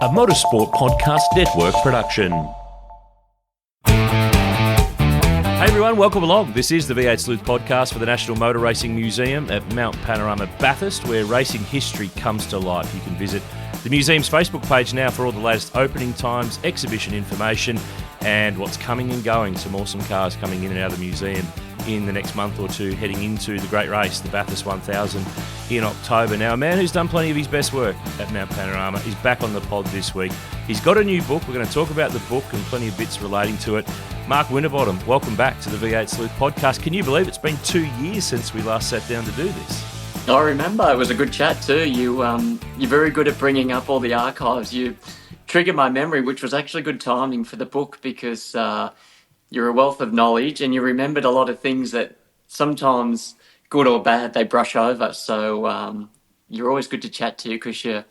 a Motorsport Podcast Network production. Hey everyone, welcome along. This is the V8 Sleuth Podcast for the National Motor Racing Museum at Mount Panorama, Bathurst, where racing history comes to life. You can visit the museum's Facebook page now for all the latest opening times, exhibition information, and what's coming and going. Some awesome cars coming in and out of the museum in the next month or two, heading into the great race, the Bathurst 1000 in October. Now, a man who's done plenty of his best work at Mount Panorama is back on the pod this week. He's got a new book. We're going to talk about the book and plenty of bits relating to it. Mark Winterbottom, welcome back to the V8 Sleuth Podcast. Can you believe it's been 2 years since we last sat down to do this? I remember. It was a good chat too. You're very good at bringing up all the archives. You triggered my memory, which was actually good timing for the book because you're a wealth of knowledge and you remembered a lot of things that sometimes, good or bad, they brush over. So you're always good to chat to because you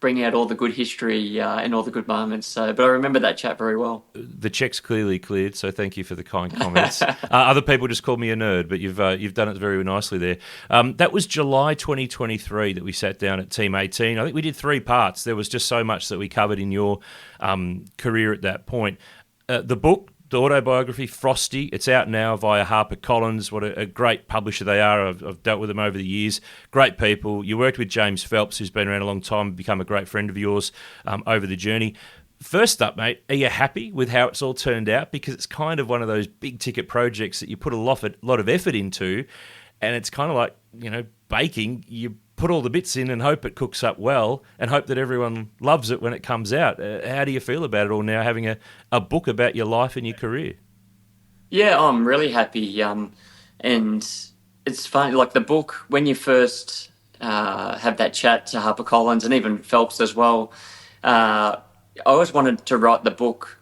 bring out all the good history and all the good moments. So, but I remember that chat very well. The check's clearly cleared, so thank you for the kind comments. Other people just called me a nerd, but you've done it very nicely there. That was July 2023 that we sat down at Team 18. I think we did 3 parts. There was just so much that we covered in your career at that point. The book, the autobiography, Frosty, it's out now via HarperCollins. What a great publisher they are. I've dealt with them over the years. Great people. You worked with James Phelps, who's been around a long time, become a great friend of yours over the journey. First up, mate, are you happy with how it's all turned out? Because it's kind of one of those big-ticket projects that you put a lot of effort into, and it's kind of like, baking. You put all the bits in and hope it cooks up well and hope that everyone loves it when it comes out. How do you feel about it all now, having a book about your life and your career? Yeah, I'm really happy. And it's funny, like the book, when you first have that chat to HarperCollins and even Phelps as well, I always wanted to write the book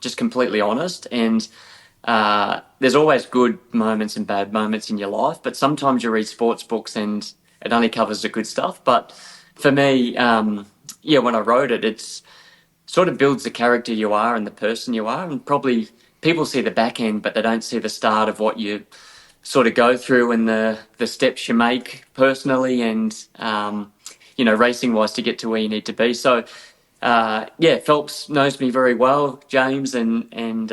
just completely honest. And there's always good moments and bad moments in your life, but sometimes you read sports books and it only covers the good stuff. But for me, when I wrote it, it's sort of builds the character you are and the person you are. And probably people see the back end, but they don't see the start of what you sort of go through and the steps you make personally and, racing-wise to get to where you need to be. So, Phelps knows me very well, James, and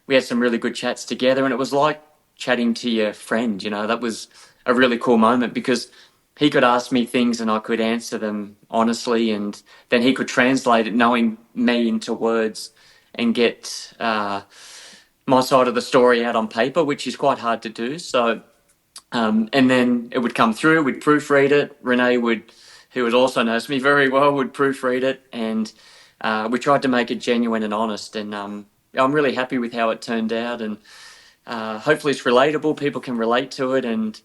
we had some really good chats together. And it was like chatting to your friend, that was a really cool moment because he could ask me things and I could answer them honestly, and then he could translate it, knowing me, into words and get my side of the story out on paper, which is quite hard to do. So, and then it would come through, we'd proofread it. Renee who also knows me very well, would proofread it, and we tried to make it genuine and honest. And I'm really happy with how it turned out, and hopefully it's relatable. People can relate to it and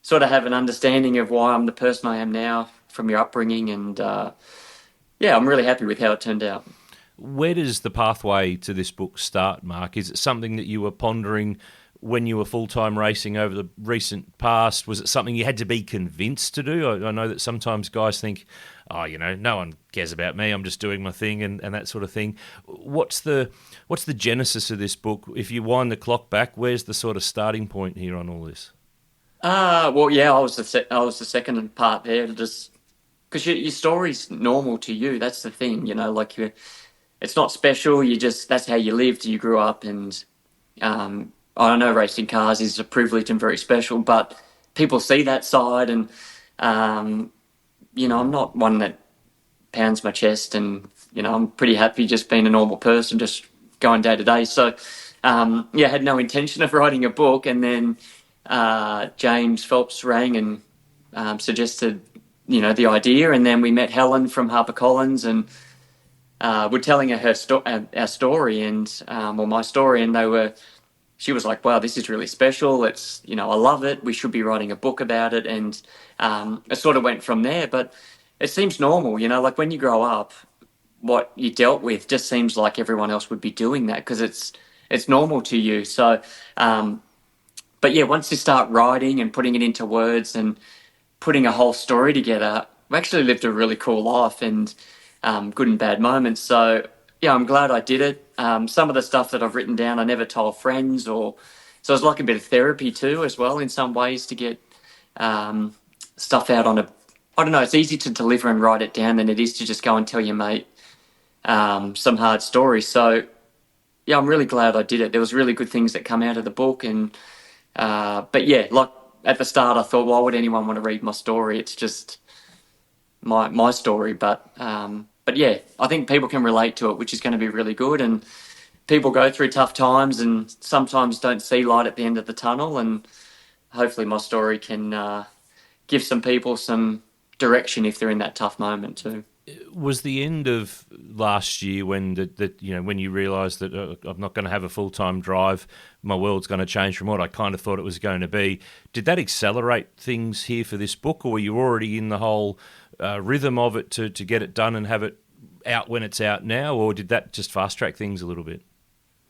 sort of have an understanding of why I'm the person I am now from your upbringing. And I'm really happy with how it turned out. Where does the pathway to this book start, Mark? Is it something that you were pondering when you were full-time racing over the recent past? Was it something you had to be convinced to do? I know that sometimes guys think, no one cares about me, I'm just doing my thing and that sort of thing. What's the genesis of this book? If you wind the clock back, where's the sort of starting point here on all this? I was the second part there, just because your story's normal to you. That's the thing, it's not special. That's how you lived. You grew up, and I know racing cars is a privilege and very special, but people see that side, and I'm not one that pounds my chest, and I'm pretty happy just being a normal person, just going day to day. So I had no intention of writing a book, and then James Phelps rang and suggested the idea, and then we met Helen from HarperCollins, and we're telling her our story and my story, and she was like, wow, this is really special. It's I love it. We should be writing a book about it. And it sort of went from there. But it seems normal, like when you grow up, what you dealt with just seems like everyone else would be doing that because it's normal to you. So once you start writing and putting it into words and putting a whole story together, we actually lived a really cool life and good and bad moments. So, I'm glad I did it. Some of the stuff that I've written down, I never told friends, so it's like a bit of therapy too, as well, in some ways, to get stuff out on I don't know, it's easy to deliver and write it down than it is to just go and tell your mate some hard stories. So, yeah, I'm really glad I did it. There was really good things that come out of the book. But yeah, like at the start, I thought, why would anyone want to read my story? It's just my story. But yeah, I think people can relate to it, which is going to be really good. And people go through tough times and sometimes don't see light at the end of the tunnel. And hopefully my story can give some people some direction if they're in that tough moment too. Was the end of last year when when you realised that I'm not going to have a full-time drive, my world's going to change from what I kind of thought it was going to be? Did that accelerate things here for this book, or were you already in the whole rhythm of it to get it done and have it out when it's out now, or did that just fast-track things a little bit?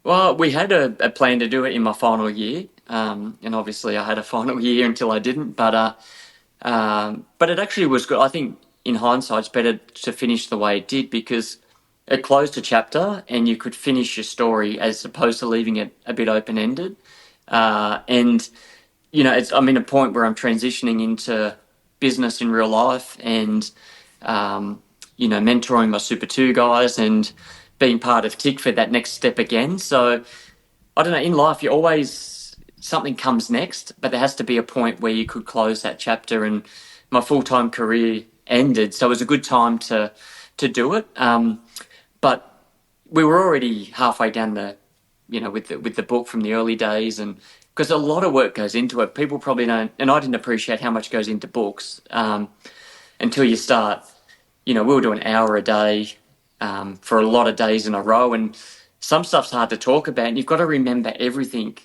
Well, we had a plan to do it in my final year, and obviously I had a final year until I didn't, but it actually was good. I think in hindsight, it's better to finish the way it did because it closed a chapter and you could finish your story as opposed to leaving it a bit open-ended. And, I'm in a point where I'm transitioning into business in real life and, mentoring my Super 2 guys and being part of TIC for that next step again. So, I don't know, in life, something comes next, but there has to be a point where you could close that chapter, and my full-time career ended, so it was a good time to do it. But we were already halfway down with the book from the early days, and because a lot of work goes into it, people probably don't, and I didn't appreciate how much goes into books until you start. We were doing an hour a day for a lot of days in a row, and some stuff's hard to talk about, and you've got to remember everything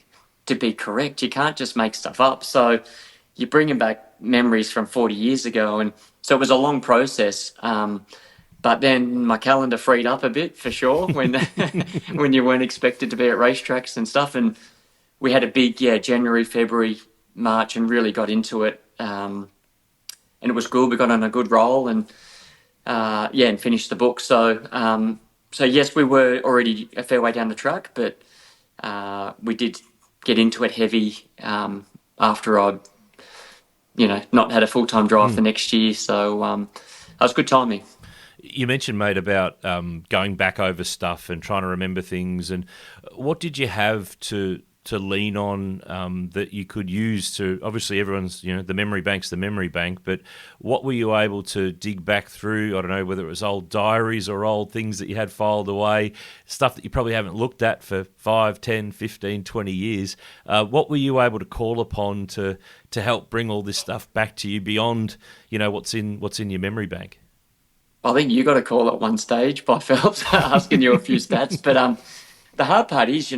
to be correct. You can't just make stuff up. So you're bringing back memories from 40 years ago, and so it was a long process. But then my calendar freed up a bit for sure when when you weren't expected to be at racetracks and stuff. And we had a big January, February, March, and really got into it. And it was good. We got on a good roll and and finished the book. So yes, we were already a fair way down the track, but we did get into it heavy after I'd not had a full-time drive for next year. So that was good timing. You mentioned, mate, about going back over stuff and trying to remember things. And what did you have to lean on that you could use to, obviously everyone's, the memory bank's the memory bank, but what were you able to dig back through? I don't know whether it was old diaries or old things that you had filed away, stuff that you probably haven't looked at for 5, 10, 15, 20 years. What were you able to call upon to help bring all this stuff back to you beyond, what's in your memory bank? I think you got a call at one stage by Phelps asking you a few stats, but the hard part is,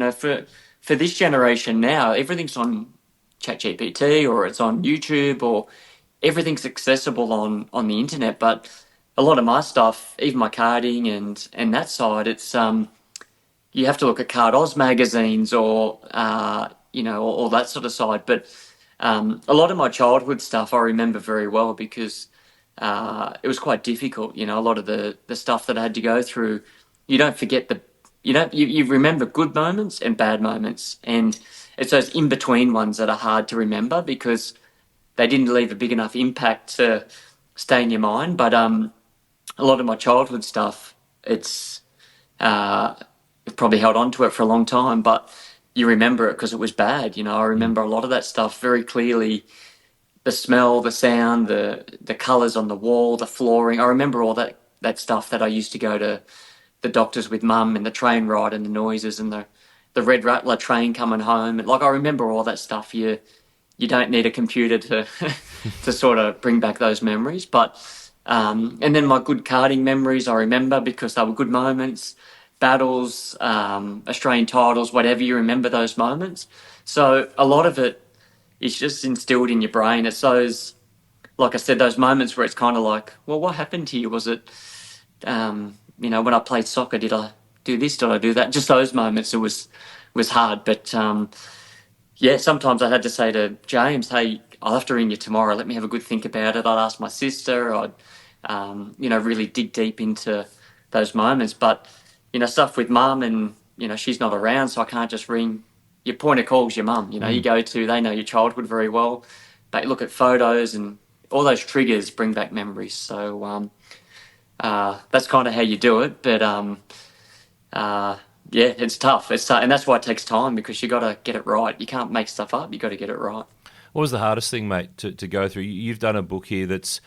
for this generation now, everything's on ChatGPT or it's on YouTube or everything's accessible on the internet. But a lot of my stuff, even my karting and that side, it's you have to look at Card Oz magazines or all that sort of side. But a lot of my childhood stuff I remember very well because it was quite difficult. A lot of the stuff that I had to go through, you don't forget you remember good moments and bad moments, and it's those in-between ones that are hard to remember because they didn't leave a big enough impact to stay in your mind. But a lot of my childhood stuff, it's probably held on to it for a long time, but you remember it because it was bad. I remember a lot of that stuff very clearly. The smell, the sound, the colours on the wall, the flooring. I remember all that stuff that I used to go to the doctors with mum and the train ride and the noises and the Red Rattler train coming home. And I remember all that stuff. You don't need a computer to to sort of bring back those memories. But and then my good karting memories I remember because they were good moments, battles, Australian titles, whatever. You remember those moments. So a lot of it is just instilled in your brain. It's those, like I said, those moments where it's kind of like, well, what happened to you? Was it when I played soccer, did I do this? Did I do that? Just those moments, it was hard. But, sometimes I had to say to James, hey, I'll have to ring you tomorrow. Let me have a good think about it. I'd ask my sister. I'd, really dig deep into those moments. But, stuff with mum and, she's not around, so I can't just ring. Your point of call is your mum. You go to, they know your childhood very well. But you look at photos and all those triggers bring back memories. So, that's kind of how you do it. But yeah, it's tough. It's tough, and that's why it takes time, because you got to get it right. You can't make stuff up. You got to get it right. What was the hardest thing, mate, to go through? You've done a book here that's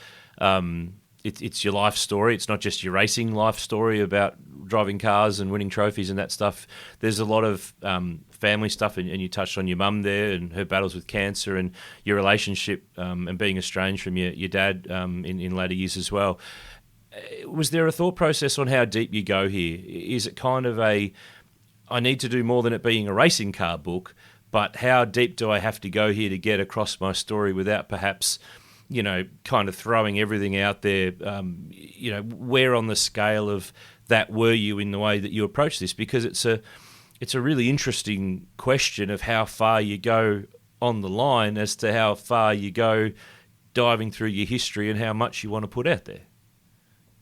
it's your life story. It's not just your racing life story about driving cars and winning trophies and that stuff. There's a lot of family stuff, and you touched on your mum there and her battles with cancer and your relationship and being estranged from your dad in later years as well. Was there a thought process on how deep you go here? Is it kind of I need to do more than it being a racing car book, but how deep do I have to go here to get across my story without perhaps, kind of throwing everything out there? Where on the scale of that were you in the way that you approach this? Because it's a really interesting question of how far you go on the line as to how far you go diving through your history and how much you want to put out there.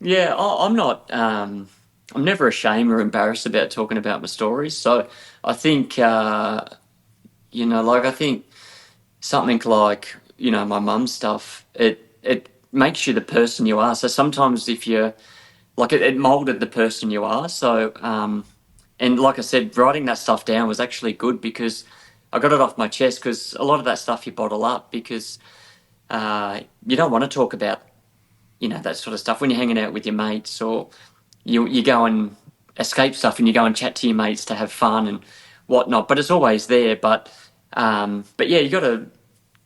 Yeah, I'm not. I'm never ashamed or embarrassed about talking about my stories. So I think, I think something like, my mum's stuff, it makes you the person you are. So sometimes if you're, like, it molded the person you are. So, and like I said, writing that stuff down was actually good, because I got it off my chest, because a lot of that stuff you bottle up because you don't want to talk about, that sort of stuff when you're hanging out with your mates, or you go and escape stuff and you go and chat to your mates to have fun and whatnot. But it's always there. But yeah, you got to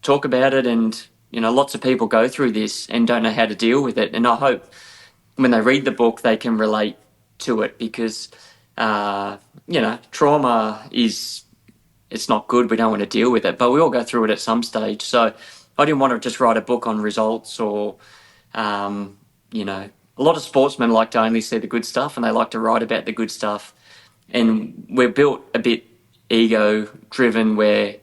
talk about it. And, lots of people go through this and don't know how to deal with it. And I hope when they read the book, they can relate to it, because, trauma it's not good. We don't want to deal with it, but we all go through it at some stage. So I didn't want to just write a book on results or, a lot of sportsmen like to only see the good stuff and they like to write about the good stuff. And we're built a bit ego-driven where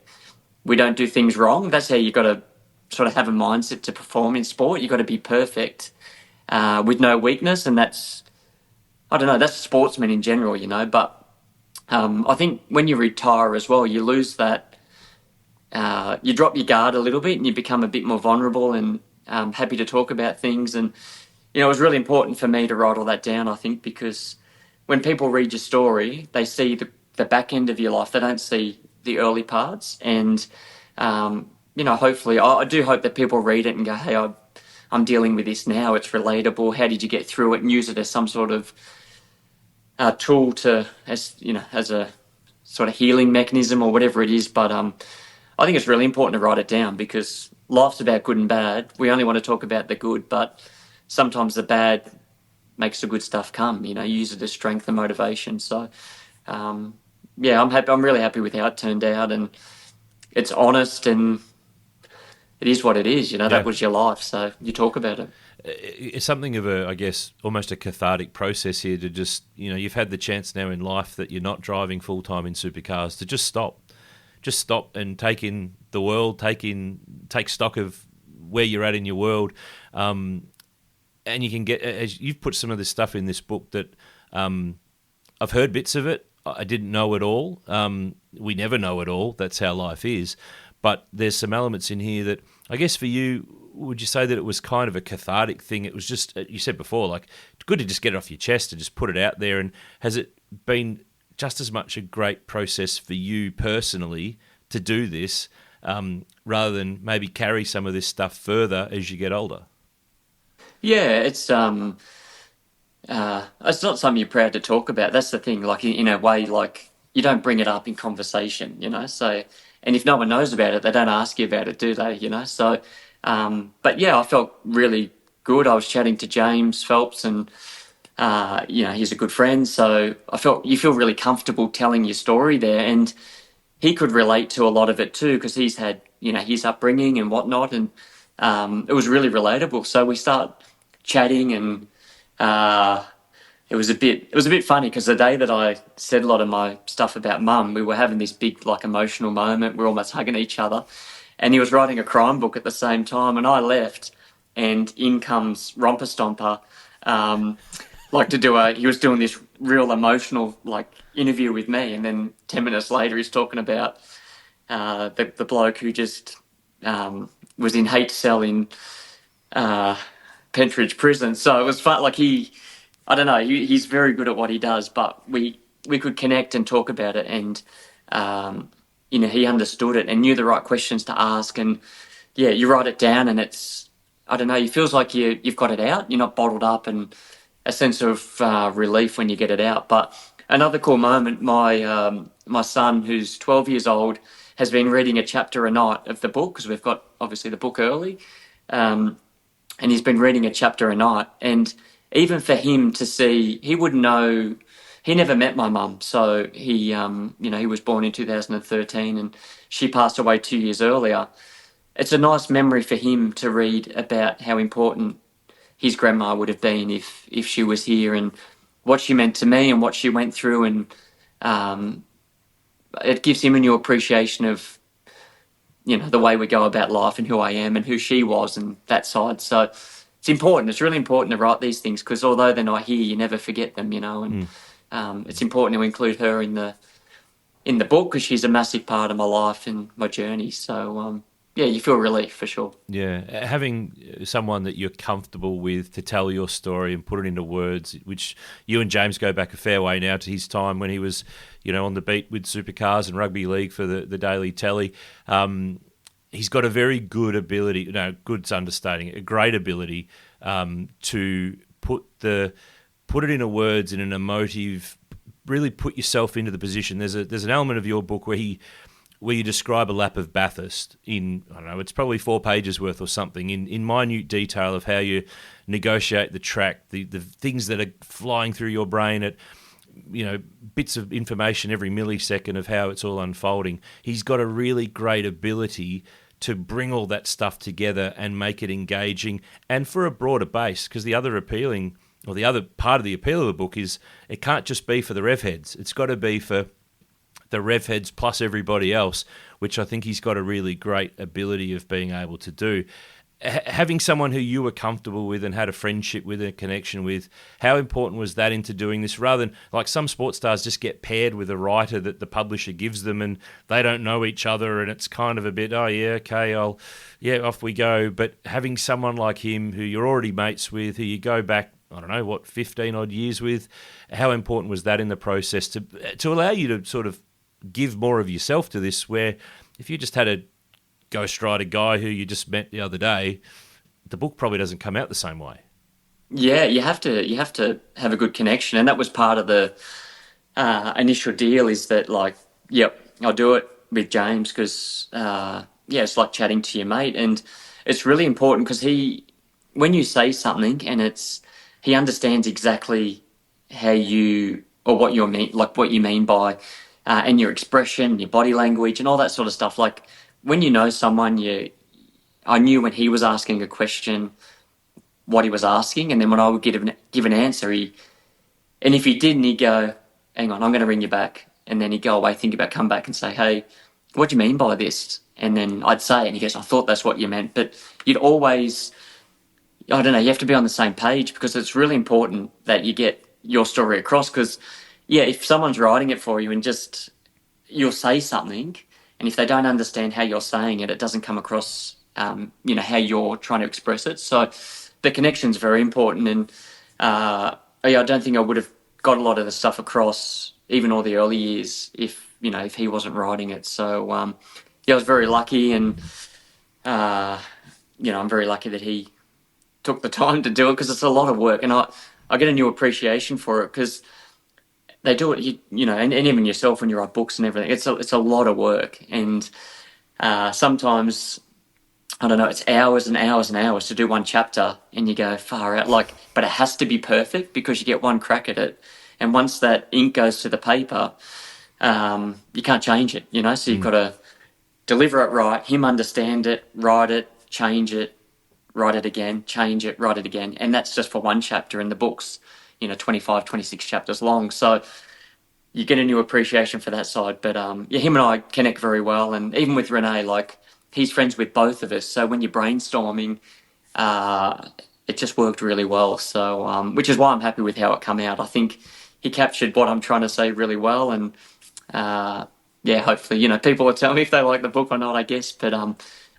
we don't do things wrong. That's how you got to sort of have a mindset to perform in sport. You got to be perfect with no weakness, and that's sportsmen in general, But I think when you retire as well, you lose that. You drop your guard a little bit, and you become a bit more vulnerable and happy to talk about things. And it was really important for me to write all that down, I think, because when people read your story, they see the back end of your life. They don't see the early parts. And, hopefully, I do hope that people read it and go, hey, I'm dealing with this now. It's relatable. How did you get through it? And use it as some sort of tool as a sort of healing mechanism or whatever it is. But I think it's really important to write it down, because life's about good and bad. We only want to talk about the good, but sometimes the bad makes the good stuff come. Use it as strength and motivation. So, yeah, I'm happy. I'm really happy with how it turned out, and it's honest, and it is what it is. That was your life, so you talk about it. It's something of I guess, almost a cathartic process here to just, you've had the chance now in life that you're not driving full time in supercars to just stop and take in the world, take stock of where you're at in your world. And you can get, as you've put some of this stuff in this book that I've heard bits of it. I didn't know it all. We never know it all. That's how life is. But there's some elements in here that, I guess for you, would you say that it was kind of a cathartic thing? It was just, you said before, like, it's good to just get it off your chest and just put it out there. And has it been just as much a great process for you personally to do this, rather than maybe carry some of this stuff further as you get older? Yeah, it's not something you're proud to talk about. That's the thing. Like, in a way, like, you don't bring it up in conversation, So, and if no one knows about it, they don't ask you about it, do they? So, but yeah, I felt really good. I was chatting to James Phelps, and he's a good friend. So I felt you feel really comfortable telling your story there, and he could relate to a lot of it too, because he's had his upbringing and whatnot, and it was really relatable. So we start chatting, and it was a bit funny, because the day that I said a lot of my stuff about Mum, we were having this big, like, emotional moment. We're almost hugging each other, and he was writing a crime book at the same time, and I left, and in comes Romper Stomper, he was doing this real emotional, like, interview with me, and then 10 minutes later he's talking about the bloke who just was in hate cell in Pentridge Prison. So it was fun. Like I don't know, he's very good at what he does, but we could connect and talk about it, and he understood it and knew the right questions to ask. And yeah, you write it down, and it's, I don't know, it feels like you've got it out. You're not bottled up, and a sense of relief when you get it out. But another cool moment, my son, who's 12 years old, has been reading a chapter a night of the book, because we've got obviously the book early, and he's been reading a chapter a night. And even for him to see, he wouldn't know. He never met my mum, so he was born in 2013, and she passed away 2 years earlier. It's a nice memory for him to read about how important his grandma would have been if she was here, and what she meant to me and what she went through. And it gives him a new appreciation of, the way we go about life and who I am and who she was and that side. So it's important. It's really important to write these things, because although they're not here, you never forget them, and it's important to include her in the book, because she's a massive part of my life and my journey. So, yeah, you feel relief for sure. Yeah, having someone that you're comfortable with to tell your story and put it into words, which you and James go back a fair way now to his time when he was, on the beat with supercars and rugby league for the Daily Telly. He's got a very good ability, good's understating it, a great ability to put it into words in an emotive, really put yourself into the position. There's an element of your book where you describe a lap of Bathurst in, I don't know, it's probably 4 pages worth or something, in minute detail of how you negotiate the track, the things that are flying through your brain at, bits of information every millisecond of how it's all unfolding. He's got a really great ability to bring all that stuff together and make it engaging, and for a broader base, because the other part of the appeal of the book is it can't just be for the rev heads. It's got to be for the rev heads plus everybody else, which I think he's got a really great ability of being able to do. Having someone who you were comfortable with and had a friendship with and a connection with, how important was that into doing this, rather than, like, some sports stars just get paired with a writer that the publisher gives them and they don't know each other, and it's kind of a bit, oh yeah, okay, off we go. But having someone like him who you're already mates with, who you go back, I don't know, 15 odd years with, how important was that in the process to allow you to sort of give more of yourself to this, where if you just had a ghostwriter guy who you just met the other day, the book probably doesn't come out the same way. Yeah, you have to have a good connection, and that was part of the initial deal, is that, like, yep, I'll do it with James, because it's like chatting to your mate, and it's really important because when you say something and he understands exactly how you, or what you mean, like what you mean by, and your expression, your body language, and all that sort of stuff. Like, when you know someone, I knew when he was asking a question what he was asking, and then when I would give an answer, and if he didn't, he'd go, hang on, I'm going to ring you back. And then he'd go away, think about, come back and say, hey, what do you mean by this? And then I'd say it, and he goes, I thought that's what you meant. But you'd always, I don't know, you have to be on the same page, because it's really important that you get your story across. Because, yeah, if someone's writing it for you and just you'll say something, and if they don't understand how you're saying it, it doesn't come across, how you're trying to express it. So the connection's very important. And I don't think I would have got a lot of the stuff across, even all the early years, if he wasn't writing it. So, I was very lucky, and, I'm very lucky that he took the time to do it, because it's a lot of work, and I get a new appreciation for it, because they do it, and even yourself when you write books and everything, it's a lot of work, and sometimes, I don't know, it's hours and hours and hours to do one chapter, and you go far out, but it has to be perfect, because you get one crack at it, and once that ink goes to the paper, you can't change it, so you've got to deliver it right, him understand it, write it, change it, write it again, change it, write it again, and that's just for one chapter, in the book's 25, 26 chapters long. So you get a new appreciation for that side. But him and I connect very well. And even with Renee, like, he's friends with both of us. So when you're brainstorming, it just worked really well. So, which is why I'm happy with how it came out. I think he captured what I'm trying to say really well. And hopefully, people will tell me if they like the book or not, I guess. But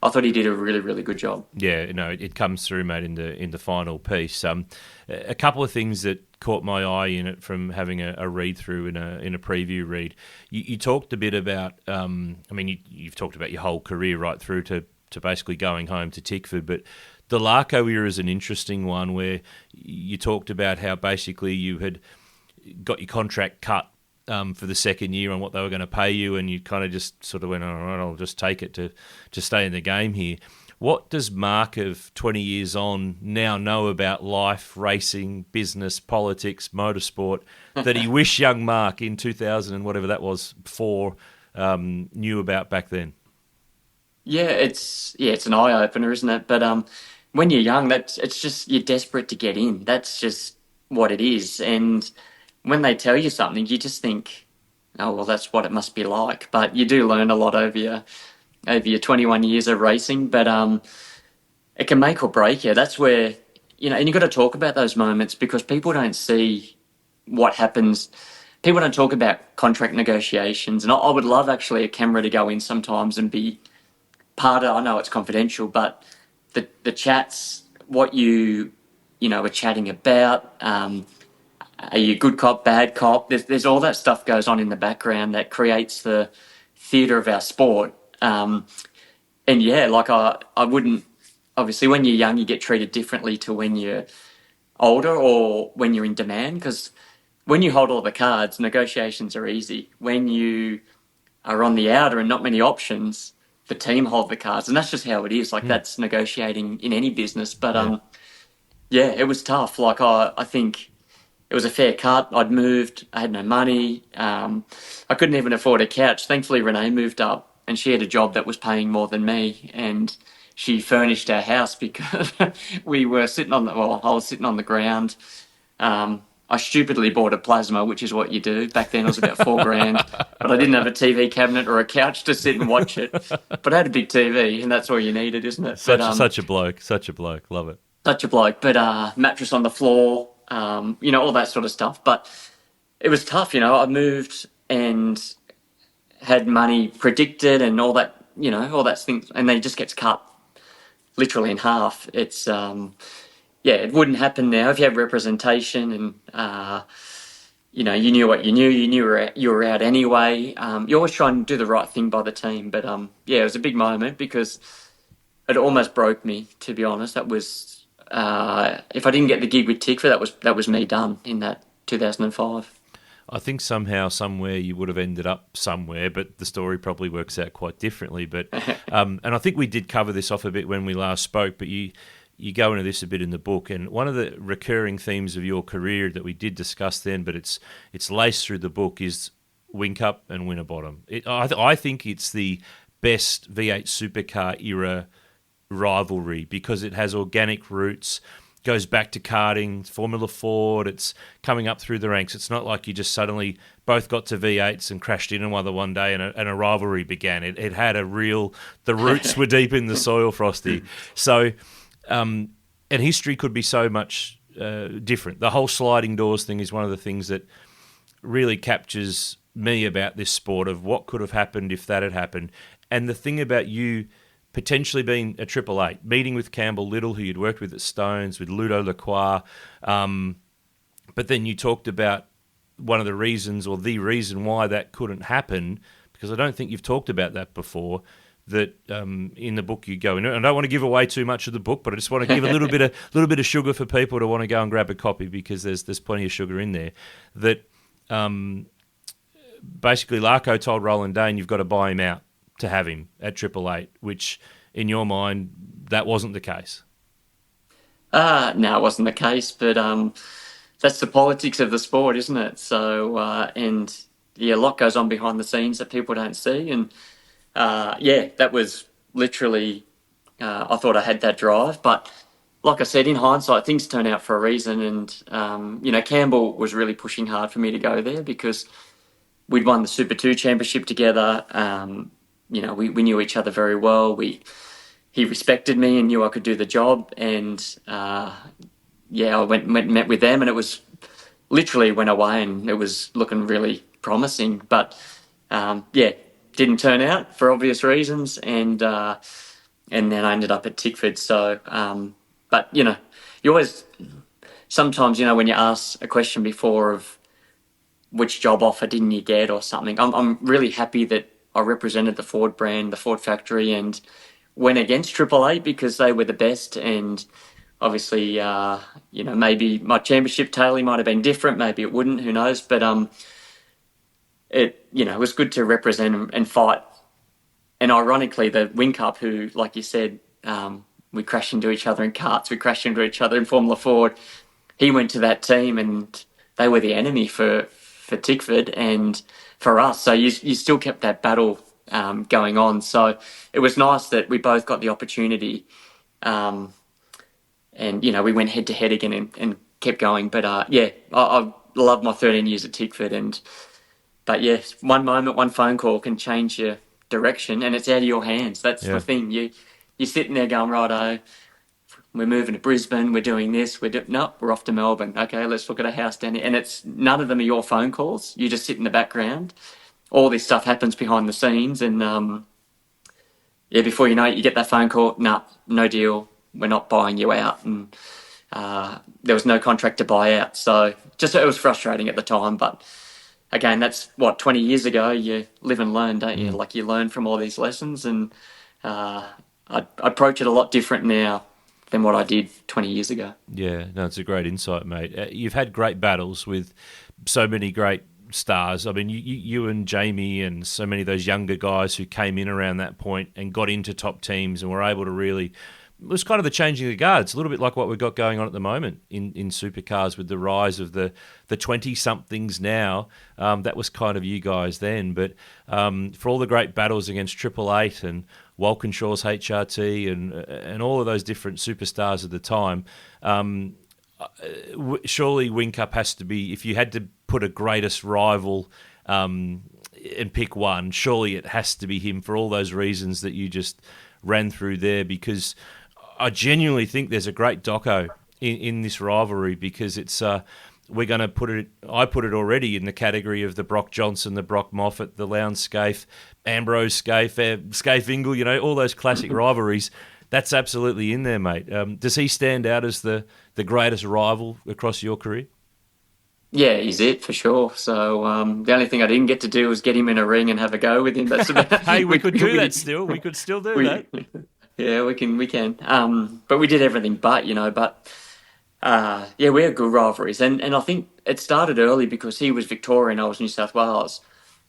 I thought he did a really, really good job. Yeah, no, it comes through, mate, in the final piece. A couple of things that caught my eye in it from having a read through in a preview read. You talked a bit about, you've talked about your whole career right through to basically going home to Tickford, but the Larko era is an interesting one where you talked about how basically you had got your contract cut for the second year on what they were going to pay you, and you kind of just sort of went, all right, I'll just take it to stay in the game here. What does Mark of 20 years on now know about life, racing, business, politics, motorsport that he wish young Mark in 2000 and whatever that was, 4, knew about back then? Yeah, it's an eye opener, isn't it? But when you're young, it's just you're desperate to get in. That's just what it is. And when they tell you something, you just think, oh well, that's what it must be like. But you do learn a lot over your 21 years of racing. But it can make or break you. That's where and you've got to talk about those moments because people don't see what happens. People don't talk about contract negotiations, and I would love actually a camera to go in sometimes and be part of, I know it's confidential, but the chats, what you are chatting about, are you good cop, bad cop? There's all that stuff goes on in the background that creates the theatre of our sport. And yeah, like I wouldn't, obviously when you're young, you get treated differently to when you're older or when you're in demand, because when you hold all the cards, negotiations are easy. When you are on the outer and not many options, the team hold the cards, and that's just how it is. Like that's negotiating in any business. But yeah, it was tough. Like I think it was a fair cut. I'd moved. I had no money. I couldn't even afford a couch. Thankfully, Renee moved up, and she had a job that was paying more than me, and she furnished our house because we were sitting on I was sitting on the ground. I stupidly bought a plasma, which is what you do. Back then it was about $4,000, but I didn't have a TV cabinet or a couch to sit and watch it. But I had a big TV, and that's all you needed, isn't it? Such a bloke, love it. Such a bloke, but mattress on the floor, all that sort of stuff. But it was tough, I moved and had money predicted and all that, all that things, and then it just gets cut literally in half. It's it wouldn't happen now if you have representation and you knew what you knew. You were out anyway. You always try and do the right thing by the team. But it was a big moment because it almost broke me. To be honest, that was if I didn't get the gig with Tickford, that was me done in that 2005. I think somehow, somewhere, you would have ended up somewhere, but the story probably works out quite differently. But and I think we did cover this off a bit when we last spoke, but you go into this a bit in the book, and one of the recurring themes of your career that we did discuss then, but it's laced through the book, is Whincup and Winterbottom. I think it's the best V8 supercar era rivalry because it has organic roots, goes back to karting, Formula Ford, it's coming up through the ranks. It's not like you just suddenly both got to V8s and crashed in another one day and a rivalry began. It had the roots were deep in the soil, Frosty. So, and history could be so much different. The whole sliding doors thing is one of the things that really captures me about this sport, of what could have happened if that had happened. And the thing about you potentially being a Triple Eight, meeting with Campbell Little, who you'd worked with at Stones, with Ludo Lacroix, but then you talked about one of the reasons, or the reason why that couldn't happen, because I don't think you've talked about that before, that in the book you go in. And I don't want to give away too much of the book, but I just want to give a little bit of sugar for people to want to go and grab a copy, because there's plenty of sugar in there. That basically Larko told Roland Dane, you've got to buy him out to have him at Triple Eight, which in your mind that wasn't the case. No, it wasn't the case, but that's the politics of the sport, isn't it? So and a lot goes on behind the scenes that people don't see, and that was literally I thought I had that drive, but like I said, in hindsight, things turn out for a reason, and Campbell was really pushing hard for me to go there because we'd won the Super 2 championship together. We knew each other very well. He respected me and knew I could do the job. And I went and met with them, and it was literally went away, and it was looking really promising. But didn't turn out for obvious reasons. And and then I ended up at Tickford. So, but you know, you always sometimes when you ask a question before of which job offer didn't you get or something, I'm really happy that I represented the Ford brand, the Ford factory, and went against Triple Eight because they were the best. And obviously, maybe my championship tally might have been different, maybe it wouldn't, who knows? But it was good to represent and fight. And ironically, the Win Cup, who, like you said, we crashed into each other in karts, we crashed into each other in Formula Ford. He went to that team, and they were the enemy for Tickford and for us. So you still kept that battle going on. So it was nice that we both got the opportunity, and we went head to head again and kept going. But I love my 13 years at Tickford, but yes, one moment, one phone call can change your direction, and it's out of your hands. That's the thing. You're sitting there going, righto, we're moving to Brisbane, we're doing this, we're off to Melbourne. Okay, let's look at a house down here. And it's none of them are your phone calls. You just sit in the background. All this stuff happens behind the scenes, and before you know it, you get that phone call. No deal. We're not buying you out, and there was no contract to buy out. So it was frustrating at the time, but again, that's 20 years ago. You live and learn, don't you? Like, you learn from all these lessons, and I approach it a lot different now than what I did 20 years ago. Yeah, no, it's a great insight, mate. You've had great battles with so many great stars. I mean, you and Jamie and so many of those younger guys who came in around that point and got into top teams and were able to really... It was kind of the changing of the guards, a little bit like what we've got going on at the moment in supercars with the rise of the 20-somethings now. That was kind of you guys then. But for all the great battles against Triple Eight and Walkinshaw's HRT and all of those different superstars at the time, surely Whincup has to be, if you had to put a greatest rival and pick one, surely it has to be him for all those reasons that you just ran through there, because I genuinely think there's a great doco in this rivalry, because it's we're going to put it. I put it already in the category of the Brock Johnson, the Brock Moffat, the Lowndes Scaife, Ambrose Scaife, Scaife Ingle. All those classic rivalries. That's absolutely in there, mate. Does he stand out as the greatest rival across your career? Yeah, he's it for sure. So the only thing I didn't get to do was get him in a ring and have a go with him. That's about. Hey, we could do that still. We could still do that. Yeah, we can. But we did everything but, we had good rivalries. And I think it started early because he was Victorian, I was New South Wales.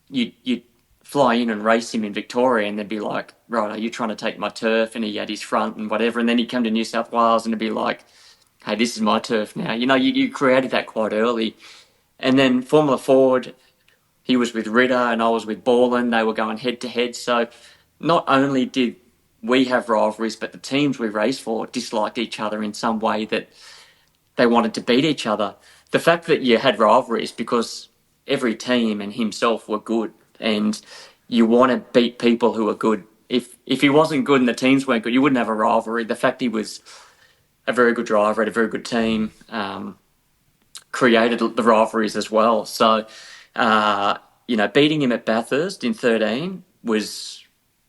You'd fly in and race him in Victoria, and they'd be like, right, are you trying to take my turf? And he had his front and whatever. And then he'd come to New South Wales and it'd be like, hey, this is my turf now. You created that quite early. And then Formula Ford, he was with Ritter and I was with Borland. They were going head to head. So not only did we have rivalries, but the teams we raced for disliked each other in some way, that they wanted to beat each other. The fact that you had rivalries because every team and himself were good, and you want to beat people who are good. If he wasn't good and the teams weren't good, you wouldn't have a rivalry. The fact he was a very good driver at a very good team created the rivalries as well. So, beating him at Bathurst in 13 was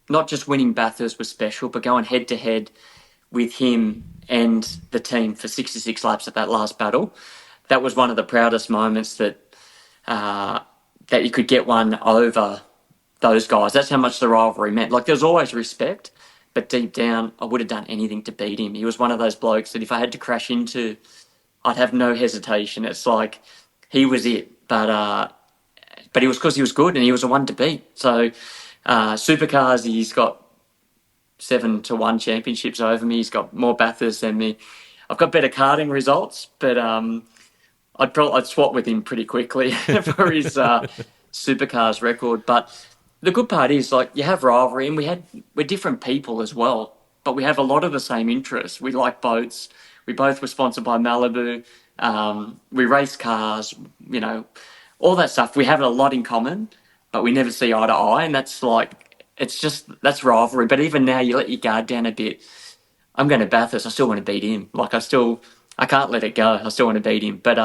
not just winning Bathurst was special, but going head to head with him and the team for 66 laps at that last battle. That was one of the proudest moments that you could get one over those guys. That's how much the rivalry meant. Like, there's always respect, but deep down, I would have done anything to beat him. He was one of those blokes that if I had to crash into, I'd have no hesitation. It's like he was it, but it was because he was good and he was the one to beat. So supercars, he's got 7-1 championships over me. He's got more Bathurst than me. I've got better karting results, but I'd swap with him pretty quickly for his supercars record. But the good part is, like, you have rivalry, and we're different people as well, but we have a lot of the same interests. We like boats. We both were sponsored by Malibu. We race cars, all that stuff. We have a lot in common, but we never see eye to eye, and that's that's rivalry. But even now, you let your guard down a bit. I'm going to Bathurst. I still want to beat him. Like, I can't let it go. I still want to beat him. But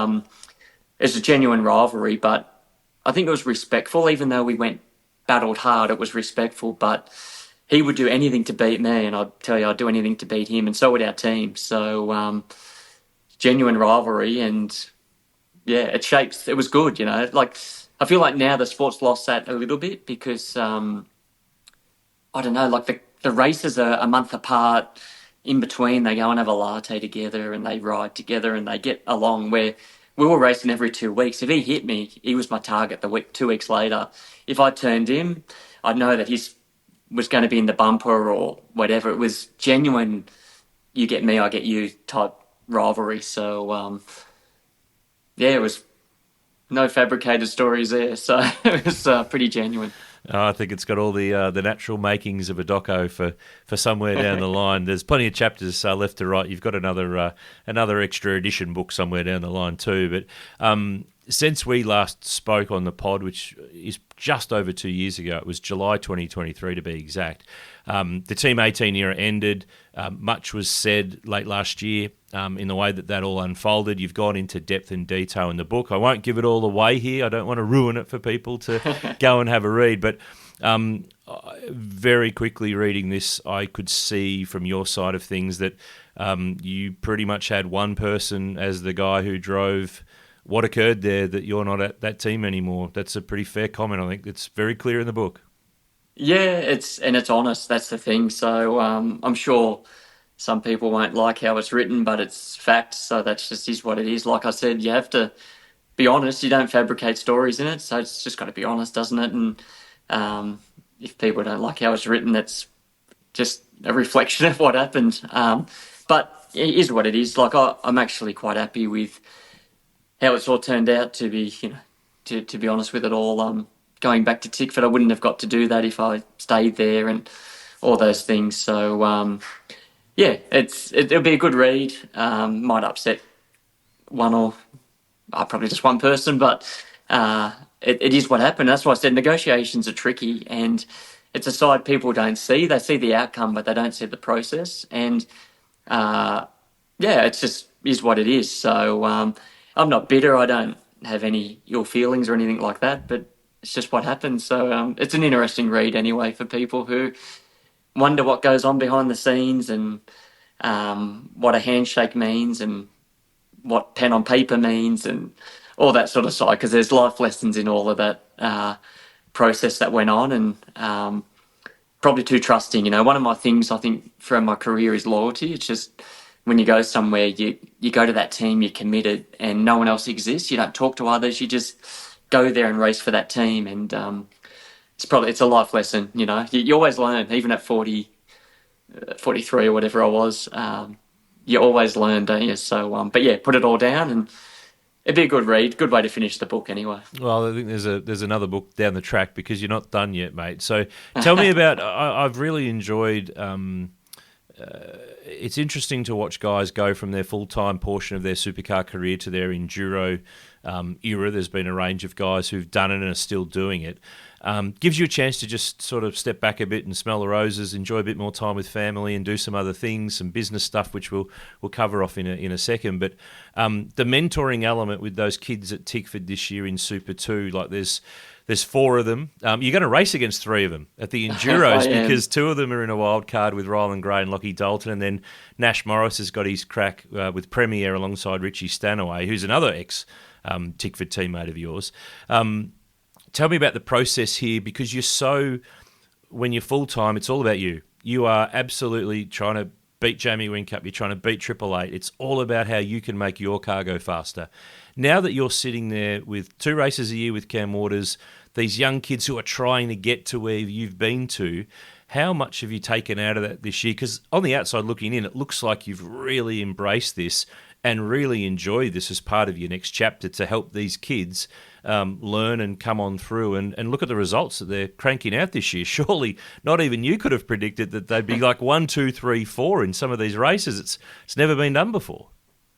it's a genuine rivalry. But I think it was respectful, even though we battled hard. It was respectful. But he would do anything to beat me, and I'd tell you I'd do anything to beat him, and so would our team. So genuine rivalry, and yeah, it was good, like I feel like now the sport's lost that a little bit because I don't know, like the races are a month apart. In between, they go and have a latte together and they ride together and they get along. Where we were racing every 2 weeks. If he hit me, he was my target 2 weeks later. If I turned him, I'd know that he was going to be in the bumper or whatever. It was genuine, you get me, I get you type rivalry. So, yeah, it was no fabricated stories there. So it was pretty genuine. I think it's got all the natural makings of a doco for somewhere down the line. There's plenty of chapters left to write. You've got another extra edition book somewhere down the line too. But since we last spoke on the pod, which is just over 2 years ago, it was July 2023 to be exact, the Team 18 era ended. Much was said late last year in the way that all unfolded. You've gone into depth and detail in the book. I won't give it all away here. I don't want to ruin it for people to go and have a read. But very quickly reading this, I could see from your side of things that you pretty much had one person as the guy who drove what occurred there, that you're not at that team anymore. That's a pretty fair comment. I think it's very clear in the book. Yeah, it's honest. That's the thing. So I'm sure some people won't like how it's written, but it's fact. So that's just is what it is. Like I said, you have to be honest. You don't fabricate stories in it. So it's just got to be honest, doesn't it? And if people don't like how it's written, that's just a reflection of what happened. But it is what it is. Like I'm actually quite happy with how it's all turned out. To be, to be honest with it all. Going back to Tickford, I wouldn't have got to do that if I stayed there and all those things. So, yeah, it'll be a good read. Might upset one or probably just one person, but it is what happened. That's why I said negotiations are tricky, and it's a side people don't see. They see the outcome, but they don't see the process. And yeah, it's just is what it is. So I'm not bitter. I don't have any ill feelings or anything like that, but it's just what happened. So it's an interesting read anyway for people who wonder what goes on behind the scenes and what a handshake means and what pen on paper means and all that sort of side, because there's life lessons in all of that process that went on, and probably too trusting. One of my things I think throughout my career is loyalty. It's just when you go somewhere, you go to that team, you're committed, and no one else exists. You don't talk to others. You just go there and race for that team, and it's a life lesson. You always learn, even at 40, 43 or whatever I was. You always learn, don't you? So, but yeah, put it all down, and it'd be a good read, good way to finish the book anyway. Well, I think there's another book down the track because you're not done yet, mate. So tell me about. I've really enjoyed. It's interesting to watch guys go from their full-time portion of their supercar career to their enduro era. There's been a range of guys who've done it and are still doing it. Gives you a chance to just sort of step back a bit and smell the roses, enjoy a bit more time with family, and do some other things, some business stuff, which we'll cover off in a second. But the mentoring element with those kids at Tickford this year in Super 2, like there's 4 of them. You're going to race against 3 of them at the Enduros because 2 of them are in a wild card with Ryland Gray and Lockie Dalton, and then Nash Morris has got his crack with Premier alongside Richie Stanaway, who's another ex-Tickford teammate of yours. Tell me about the process here, because when you're full-time, it's all about you. You are absolutely trying to beat Jamie Whincup, you're trying to beat Triple Eight. It's all about how you can make your car go faster. Now that you're sitting there with 2 races a year with Cam Waters, these young kids who are trying to get to where you've been to, how much have you taken out of that this year? Because on the outside looking in, it looks like you've really embraced this and really enjoy this as part of your next chapter to help these kids learn and come on through and look at the results that they're cranking out this year. Surely not even you could have predicted that they'd be like 1, 2, 3, 4 in some of these races. It's never been done before.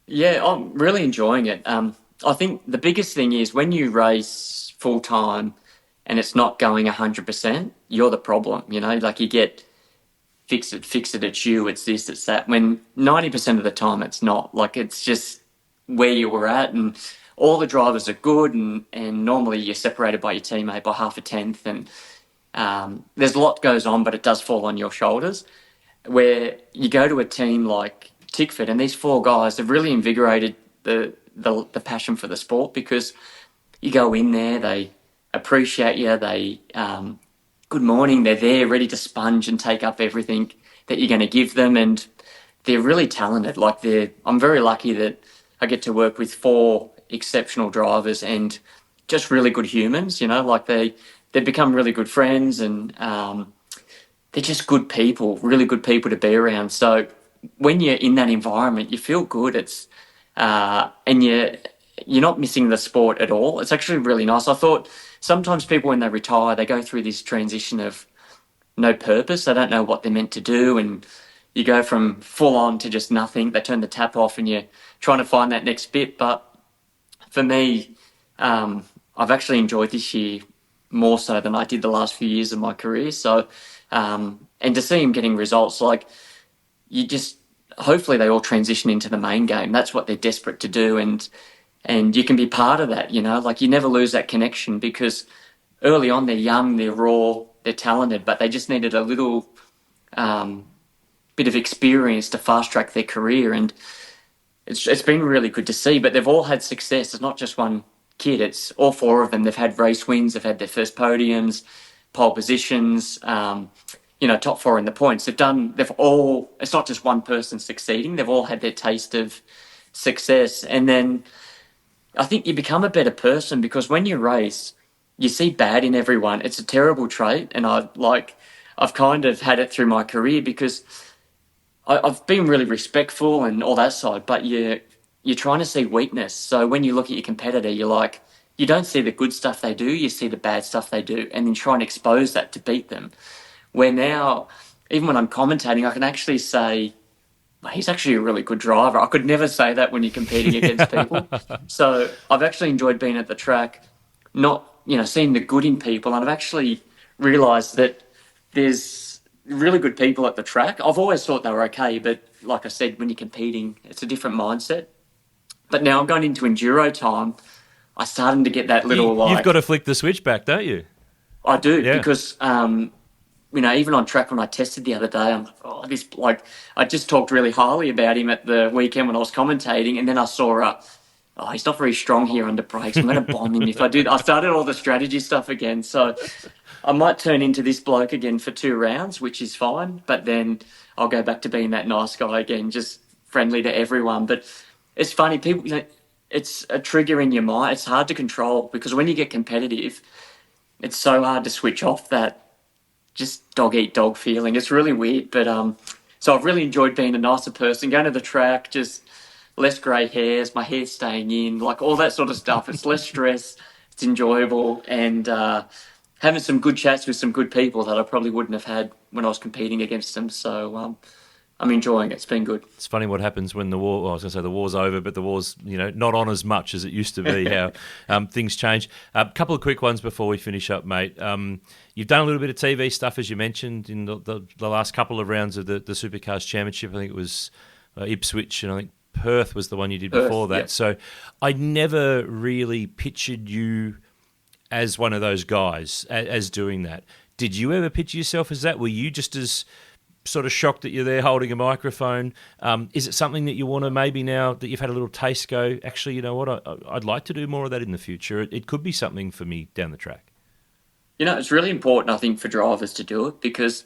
Yeah, I'm really enjoying it. I think the biggest thing is when you race full-time and it's not going 100%, you're the problem, like you get fix it, it's you, it's this, it's that, when 90% of the time it's not. Like, it's just where you were at, and all the drivers are good, and normally you're separated by your teammate by half a tenth, and there's a lot goes on, but it does fall on your shoulders. Where you go to a team like Tickford, and these 4 guys have really invigorated the passion for the sport, because you go in there, they appreciate you, they good morning, they're there ready to sponge and take up everything that you're going to give them, and they're really talented. I'm very lucky that I get to work with 4 exceptional drivers and just really good humans. They've become really good friends, and they're just good people, really good people to be around. So when you're in that environment, you feel good. And you're not missing the sport at all. It's actually really nice. I thought sometimes people, when they retire, they go through this transition of no purpose. They don't know what they're meant to do, and you go from full on to just nothing. They turn the tap off, and you're trying to find that next bit. But for me, I've actually enjoyed this year more so than I did the last few years of my career. So, and to see him getting results, hopefully they all transition into the main game. That's what they're desperate to do, and you can be part of that. You never lose that connection, because early on they're young, they're raw, they're talented, but they just needed a little bit of experience to fast track their career, and it's been really good to see. But they've all had success. It's not just one kid. It's all 4 of them. They've had race wins. They've had their first podiums, pole positions. Top 4 in the points. It's not just one person succeeding. They've all had their taste of success. And then I think you become a better person, because when you race, you see bad in everyone. It's a terrible trait. And I've kind of had it through my career, because I've been really respectful and all that side, but you're trying to see weakness. So when you look at your competitor, you don't see the good stuff they do, you see the bad stuff they do, and then try and expose that to beat them. Where now, even when I'm commentating, I can actually say, he's actually a really good driver. I could never say that when you're competing against people. So I've actually enjoyed being at the track, not, seeing the good in people. And I've actually realised that there's really good people at the track. I've always thought they were okay, but like I said, when you're competing, it's a different mindset. But now I'm going into enduro time. I'm starting to get that little You've got to flick the switch back, don't you? I do, because even on track when I tested the other day, I'm like, I just talked really highly about him at the weekend when I was commentating, and then I saw, he's not very strong here under brakes. I'm going to bomb him if I do. I started all the strategy stuff again, so I might turn into this bloke again for 2 rounds, which is fine, but then I'll go back to being that nice guy again, just friendly to everyone. But it's funny, people, it's a trigger in your mind. It's hard to control, because when you get competitive, it's so hard to switch off that just dog-eat-dog feeling. It's really weird, but so I've really enjoyed being a nicer person, going to the track, just less grey hairs, my hair's staying in, all that sort of stuff. It's less stress, it's enjoyable, and having some good chats with some good people that I probably wouldn't have had when I was competing against them. So I'm enjoying it. It's been good. It's funny what happens when the war, I was going to say the war's over, but the war's, not on as much as it used to be, how things change. A couple of quick ones before we finish up, mate. You've done a little bit of TV stuff, as you mentioned, in the last couple of rounds of the Supercars Championship. I think it was Ipswich, and I think Perth was the one you did before that. Yeah. So I never really pictured you as one of those guys, as doing that. Did you ever picture yourself as that? Were you just as sort of shocked that you're there holding a microphone? Is it something that you want to, maybe now that you've had a little taste, go, actually, you know what, I'd like to do more of that in the future. It could be something for me down the track. It's really important, I think, for drivers to do it, because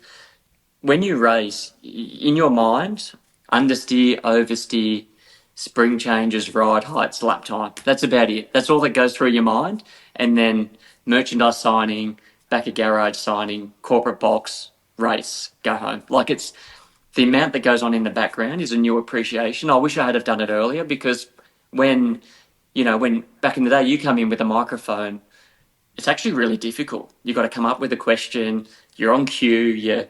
when you race, in your mind, understeer, oversteer, spring changes, ride heights, lap time. That's about it. That's all that goes through your mind. And then merchandise signing, back a garage signing, corporate box, race, go home. It's the amount that goes on in the background is a new appreciation. I wish I had have done it earlier, because when back in the day you come in with a microphone, it's actually really difficult. You've got to come up with a question. You're on cue.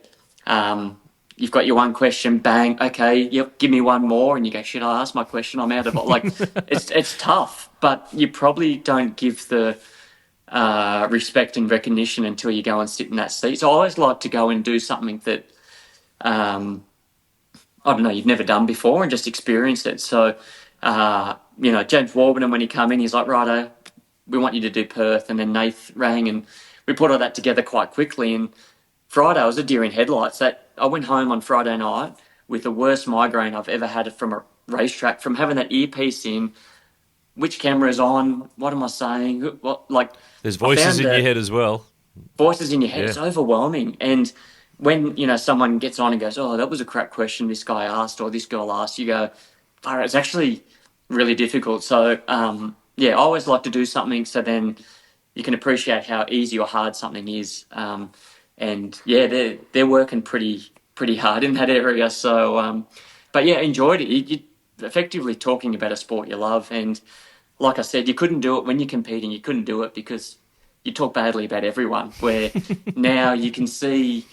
You've got your one question, bang, okay, yep, give me one more. And you go, shit, I asked my question, I'm out of it. It's tough, but you probably don't give the respect and recognition until you go and sit in that seat. So I always like to go and do something that, I don't know, you've never done before, and just experience it. So, James Warburton, when he came in, he's like, righto, we want you to do Perth. And then Nath rang and we put all that together quite quickly. And Friday, I was a deer in headlights. That I went home on Friday night with the worst migraine I've ever had from a racetrack, from having that earpiece in. Which camera is on? What am I saying? What, like, there's voices in your head as well. Voices in your head. Yeah. It's overwhelming. And when, someone gets on and goes, oh, that was a crap question this guy asked or this girl asked, you go, oh, it's actually really difficult. So, I always like to do something so then you can appreciate how easy or hard something is. They're working pretty hard in that area. So, enjoyed it. You're effectively talking about a sport you love. And like I said, you couldn't do it when you're competing. You couldn't do it because you talk badly about everyone, where now you can see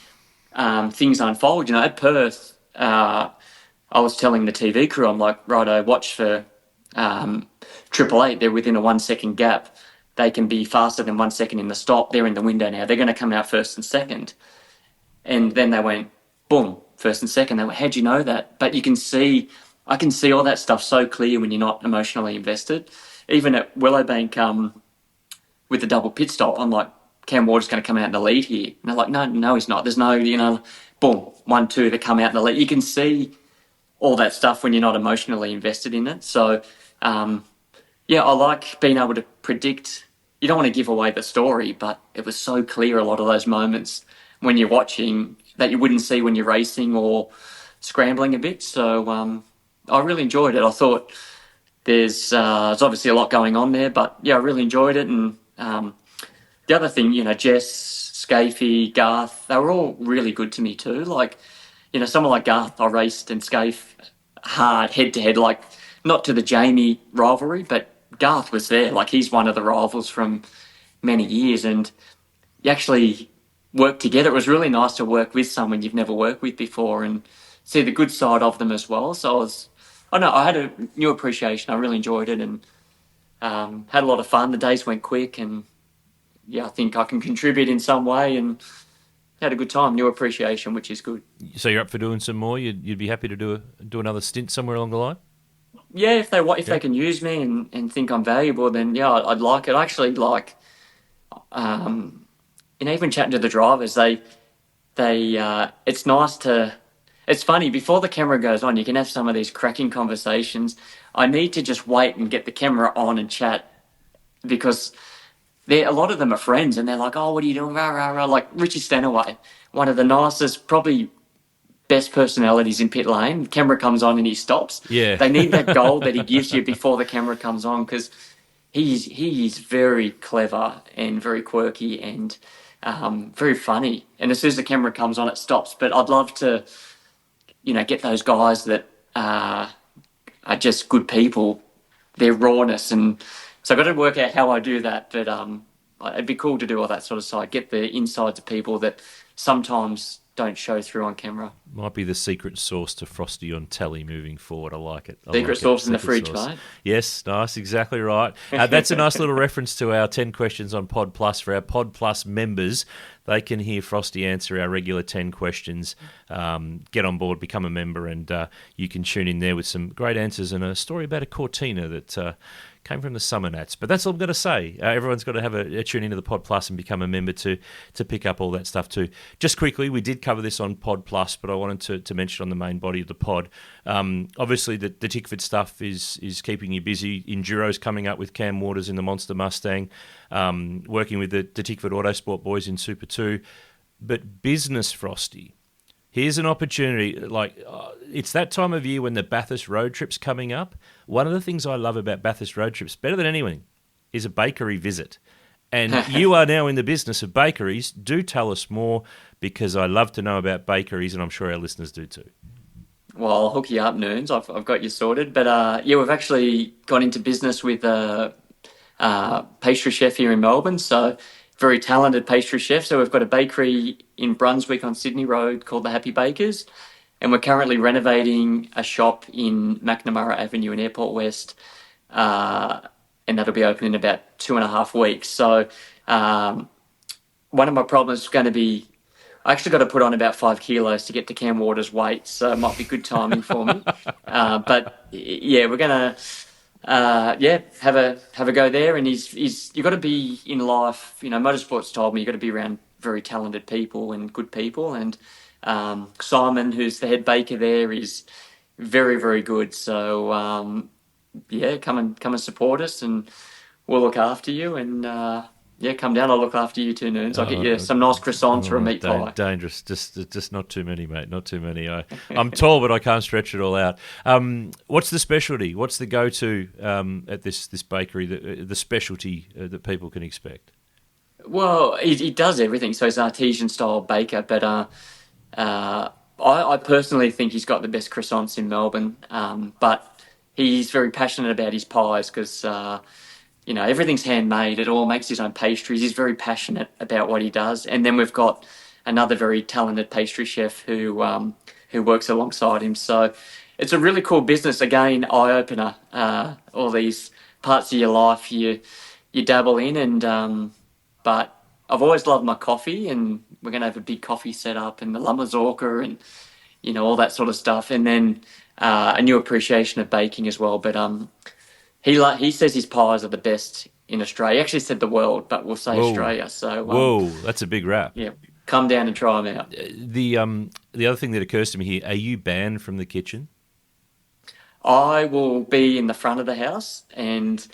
things unfold. At Perth, I was telling the TV crew, I'm like, righto, watch for 888. They're within a 1 second gap. They can be faster than 1 second in the stop. They're in the window now. They're going to come out first and second. And then they went, boom, first and second. They went, how'd you know that? But I can see all that stuff so clear when you're not emotionally invested. Even at Willowbank, with the double pit stop, I'm like, Cam Ward's going to come out in the lead here. And they're like, no, he's not. There's no, boom, 1, 2, they come out in the lead. You can see all that stuff when you're not emotionally invested in it. So, I like being able to predict. You don't want to give away the story, but it was so clear a lot of those moments when you're watching that you wouldn't see when you're racing or scrambling a bit. So I really enjoyed it. I thought there's obviously a lot going on there, but I really enjoyed it. And the other thing, Jess, Scafey, Garth, they were all really good to me too. Like, someone like Garth, I raced and Scafe hard head to head, like not to the Jamie rivalry, but Garth was there. Like, he's one of the rivals from many years, and you actually work together. It was really nice to work with someone you've never worked with before and see the good side of them as well. So I had a new appreciation. I really enjoyed it and had a lot of fun. The days went quick, and I think I can contribute in some way and had a good time. New appreciation, which is good. So you're up for doing some more? You'd be happy to do another stint somewhere along the line? Yeah, if they can use me and think I'm valuable, then I'd like it. I actually like, even chatting to the drivers, they it's nice to. It's funny, before the camera goes on, you can have some of these cracking conversations. I need to just wait and get the camera on and chat because a lot of them are friends and they're like, oh, what are you doing? Rah, rah, rah. Like Richie Stanaway, one of the nicest, probably best personalities in pit lane. The camera comes on and he stops. Yeah. They need that goal that he gives you before the camera comes on because he is very clever and very quirky and very funny. And as soon as the camera comes on, it stops. But I'd love to, get those guys that are just good people, their rawness. And so I've got to work out how I do that. But it'd be cool to do all that sort of side, get the insides of people that sometimes don't show through on camera. Might be the secret sauce to Frosty on telly moving forward. I like it. Secret sauce in the fridge, mate. Yes, nice, exactly right. That's a nice little reference to our 10 questions on Pod Plus. For our Pod Plus members, they can hear Frosty answer our regular 10 questions. Get on board, become a member, and you can tune in there with some great answers and a story about a Cortina that came from the Summer Nats. But that's all I've got to say. Everyone's got to have a tune into the Pod Plus and become a member to pick up all that stuff too. Just quickly, we did cover this on Pod Plus, but I wanted to mention on the main body of the pod. Obviously, the Tickford stuff is keeping you busy. Enduro's coming up with Cam Waters in the Monster Mustang, working with the Tickford Autosport boys in Super 2. But business, Frosty. Here's an opportunity. It's that time of year when the Bathurst road trip's coming up. One of the things I love about Bathurst road trips, better than anything, is a bakery visit. And you are now in the business of bakeries. Do tell us more, because I love to know about bakeries, and I'm sure our listeners do too. Well, I'll hook you up, Noons. I've got you sorted. But we've actually gone into business with a pastry chef here in Melbourne. So very talented pastry chef. So we've got a bakery in Brunswick on Sydney Road called the Happy Bakers. And we're currently renovating a shop in McNamara Avenue in Airport West. And that'll be open in about 2.5 weeks. So one of my problems is going to be, I actually got to put on about 5 kilos to get to Cam Waters' weight. So it might be good timing for me. But we're going to have a go there. And he's you got to be in life. Motorsports told me you got to be around very talented people and good people. And Simon, who's the head baker there, is very, very good. So come and support us, and we'll look after you. And come down. I'll look after you too, Noons. I'll get you some nice croissants or a meat pie. Dangerous. Just not too many, mate. Not too many. I'm tall, but I can't stretch it all out. What's the specialty? What's the go-to at this bakery? The specialty that people can expect? Well, he does everything. So he's an artisan-style baker, but I personally think he's got the best croissants in Melbourne. But he's very passionate about his pies because everything's handmade. It all makes his own pastries. He's very passionate about what he does. And then we've got another very talented pastry chef who works alongside him. So it's a really cool business. Again, eye-opener. All these parts of your life you dabble in. And but I've always loved my coffee, and we're going to have a big coffee set up and the Lamazorca and, all that sort of stuff. And then a new appreciation of baking as well. But he says his pies are the best in Australia. He actually said the world, but we'll say Australia. So that's a big rap. Yeah, come down and try them out. The other thing that occurs to me here: are you banned from the kitchen? I will be in the front of the house, and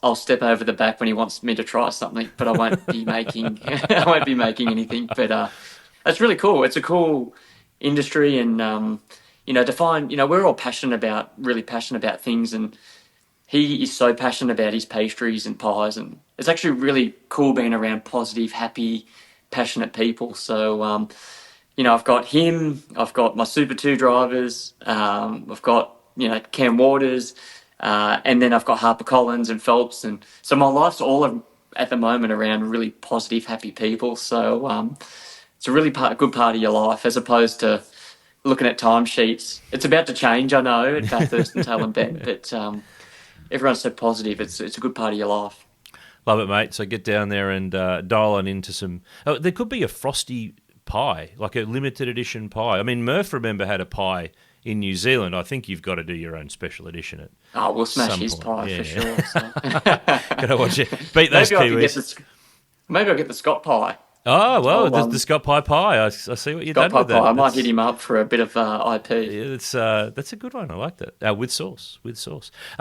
I'll step over the back when he wants me to try something. But I won't be making anything. But it's really cool. It's a cool industry, and to find we're all really passionate about things, and he is so passionate about his pastries and pies, and it's actually really cool being around positive, happy, passionate people. So, I've got him, I've got my Super 2 drivers, I've got, Cam Waters, and then I've got HarperCollins and Phelps. And so my life's all at the moment around really positive, happy people. So it's a really good part of your life as opposed to looking at timesheets. It's about to change, I know, at Bathurst and Tail and Bent, but everyone's so positive. It's a good part of your life. Love it, mate. So get down there and dial on into some... Oh, there could be a Frosty pie, like a limited edition pie. I mean, Murph, remember, had a pie in New Zealand. I think you've got to do your own special edition. We'll smash his pie for sure. So. Gotta watch it. Beat those Kiwis. Maybe I'll get the Scott pie. Oh, well, the Scott pie. I see what you've done with that. I might hit him up for a bit of IP. Yeah, that's a good one. I like that. With sauce.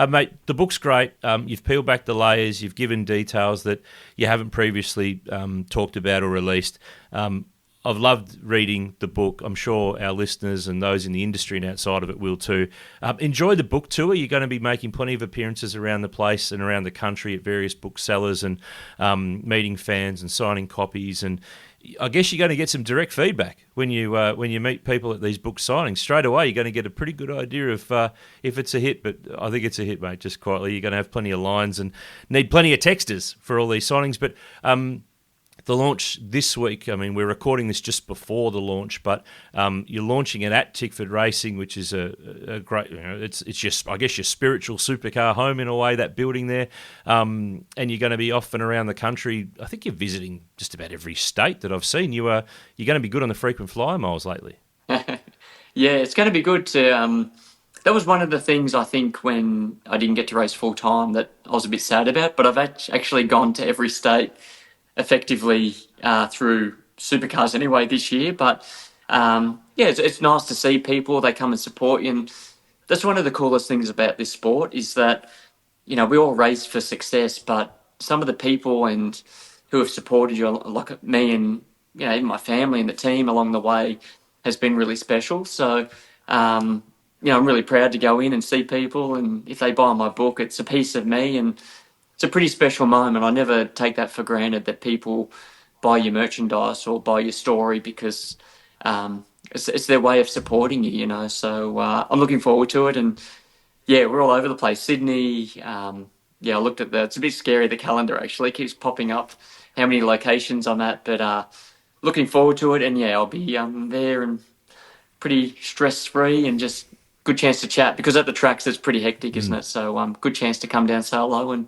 Mate, the book's great. You've peeled back the layers. You've given details that you haven't previously talked about or released. I've loved reading the book. I'm sure our listeners and those in the industry and outside of it will too. Enjoy the book tour. You're going to be making plenty of appearances around the place and around the country at various booksellers and meeting fans and signing copies. And I guess you're going to get some direct feedback when you meet people at these book signings. Straight away, you're going to get a pretty good idea of if it's a hit. But I think it's a hit, mate, just quietly. You're going to have plenty of lines and need plenty of texters for all these signings. But the launch this week, I mean, we're recording this just before the launch, but you're launching it at Tickford Racing, which is a great, it's just, I guess, your spiritual supercar home in a way, that building there. And you're going to be off and around the country. I think you're visiting just about every state that I've seen. You're going to be good on the frequent flyer miles lately. Yeah, it's going to be good to... that was one of the things I think when I didn't get to race full time that I was a bit sad about, but I've actually gone to every state effectively through supercars anyway this year. But it's nice to see people. They come and support you, and that's one of the coolest things about this sport is that we all race for success, but some of the people and who have supported you, like me and even my family and the team along the way, has been really special. So I'm really proud to go in and see people, and if they buy my book, it's a piece of me, and it's a pretty special moment. I never take that for granted that people buy your merchandise or buy your story because it's their way of supporting you, So I'm looking forward to it. And we're all over the place. Sydney, I looked at it's a bit scary, the calendar actually. It keeps popping up how many locations I'm at, but looking forward to it. And I'll be there and pretty stress-free and just good chance to chat because at the tracks it's pretty hectic, isn't it? So good chance to come down, say hello and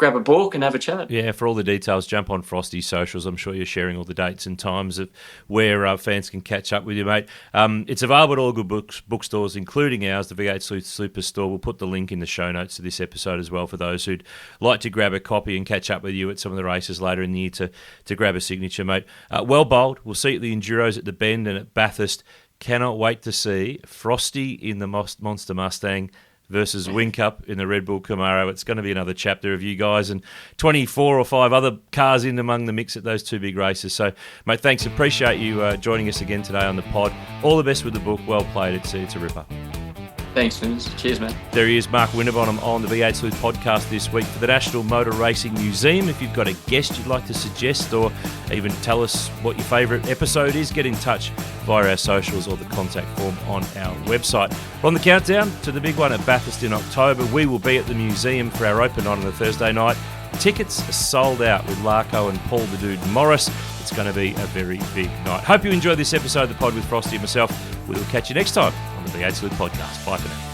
grab a book and have a chat. Yeah, for all the details, jump on Frosty's socials. I'm sure you're sharing all the dates and times of where fans can catch up with you, mate. It's available at all good bookstores, including ours, the V8 Sleuth Superstore. We'll put the link in the show notes to this episode as well for those who'd like to grab a copy and catch up with you at some of the races later in the year to grab a signature, mate. Well bowled. We'll see you at the Enduros at the Bend and at Bathurst. Cannot wait to see Frosty in the Monster Mustang versus Whincup in the Red Bull Camaro. It's going to be another chapter of you guys and 24 or 5 other cars in among the mix at those 2 big races. So, mate, thanks. Appreciate you joining us again today on the pod. All the best with the book. Well played. It's a ripper. Thanks, Vince. Cheers, man. There he is, Mark Winterbottom on the V8 Sleuth Podcast this week for the National Motor Racing Museum. If you've got a guest you'd like to suggest or even tell us what your favourite episode is, get in touch via our socials or the contact form on our website. We're on the countdown to the big one at Bathurst in October. We will be at the museum for our open night on the Thursday night. Tickets are sold out with Larko and Paul the Dude Morris. It's going to be a very big night. Hope you enjoyed this episode of the pod with Frosty and myself. We will catch you next time on the V8 Sleuth Podcast. Bye for now.